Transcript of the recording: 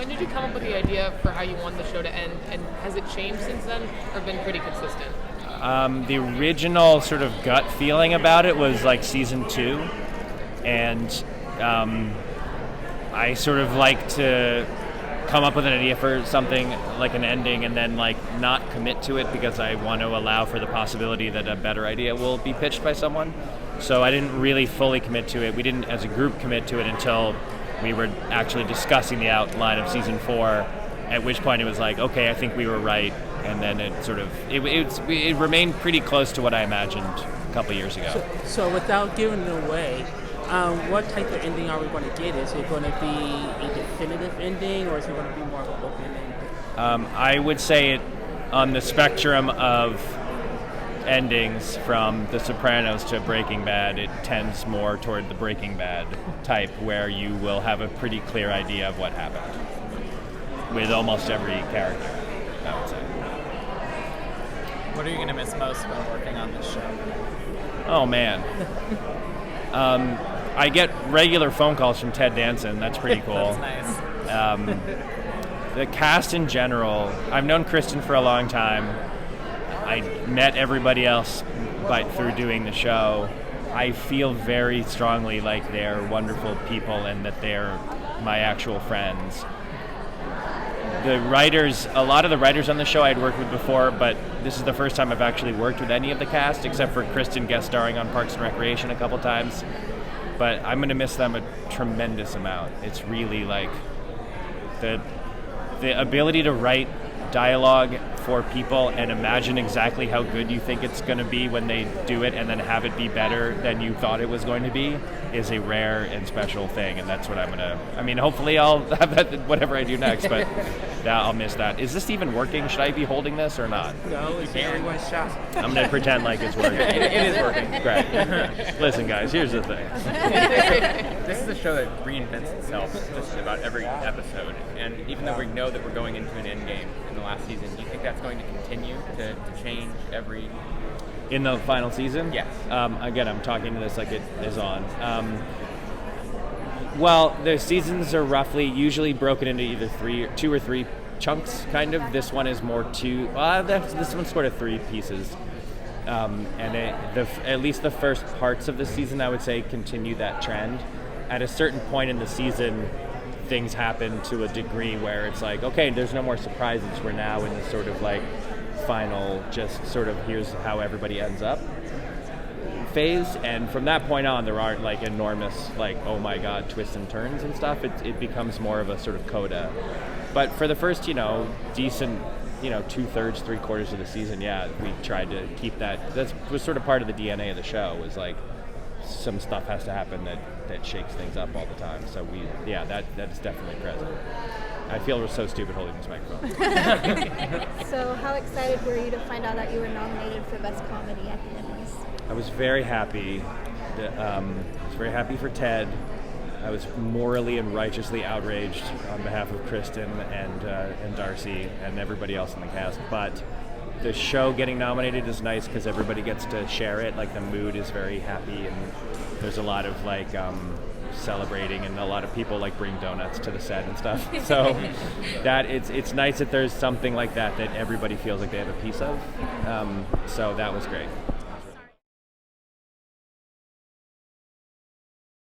when did you come up with the idea for how you want the show to end, and has it changed since then, or been pretty consistent? The original sort of gut feeling about it was like season 2, and I sort of like to come up with an idea for something like an ending and then like not commit to it because I want to allow for the possibility that a better idea will be pitched by someone. So I didn't really fully commit to it. We didn't as a group commit to it until we were actually discussing the outline of season 4, at which point it was like, okay, I think we were right. And then it sort of, it remained pretty close to what I imagined a couple years ago. So without giving it away, what type of ending are we going to get? Is it going to be a definitive ending, or is it going to be more of an open ending? I would say it on the spectrum of endings from The Sopranos to Breaking Bad, it tends more toward the Breaking Bad type, where you will have a pretty clear idea of what happened with almost every character, I would say. What are you going to miss most when working on this show? Oh, man. I get regular phone calls from Ted Danson. That's pretty cool. That's nice. The cast in general, I've known Kristen for a long time. I met everybody else through doing the show. I feel very strongly like they're wonderful people and that they're my actual friends. The writers, a lot of the writers on the show I'd worked with before, but this is the first time I've actually worked with any of the cast, except for Kristen guest starring on Parks and Recreation a couple times. But I'm going to miss them a tremendous amount. It's really like the ability to write dialogue for people and imagine exactly how good you think it's going to be when they do it and then have it be better than you thought it was going to be is a rare and special thing, and that's what I'm going to... I mean, hopefully I'll have that whatever I do next, but I'll miss that. Is this even working? Should I be holding this or not? No, it's everyone's shot. I'm going to pretend like it's working. It is working. Great. Listen, guys, here's the thing. This is a show that reinvents itself just about every episode, and even though we know that we're going into an end game in the last season, do you think that's going to continue to change every... In the final season? Yes. Again, I'm talking to this like it is on. Well, the seasons are usually broken into either 2 or 3 chunks, kind of. This one is more 2. This one's sort of 3 pieces. At least the first parts of the season, I would say, continue that trend. At a certain point in the season, things happen to a degree where it's like, okay, there's no more surprises. We're now in the sort of like final, just sort of here's how everybody ends up phase. And from that point on, there aren't like enormous, like, oh my God, twists and turns and stuff. It becomes more of a sort of coda. But for the first, decent, 2/3, 3/4 of the season, we tried to keep that. That was sort of part of the DNA of the show, was like some stuff has to happen that shakes things up all the time. So that's definitely present. I feel so stupid holding this microphone. So how excited were you to find out that you were nominated for Best Comedy at the Emmys? I was very happy. I was very happy for Ted. I was morally and righteously outraged on behalf of Kristen and Darcy and everybody else in the cast. But the show getting nominated is nice because everybody gets to share it. Like, the mood is very happy, and there's a lot of like celebrating, and a lot of people like bring donuts to the set and stuff. So that it's nice that there's something like that everybody feels like they have a piece of. So that was great.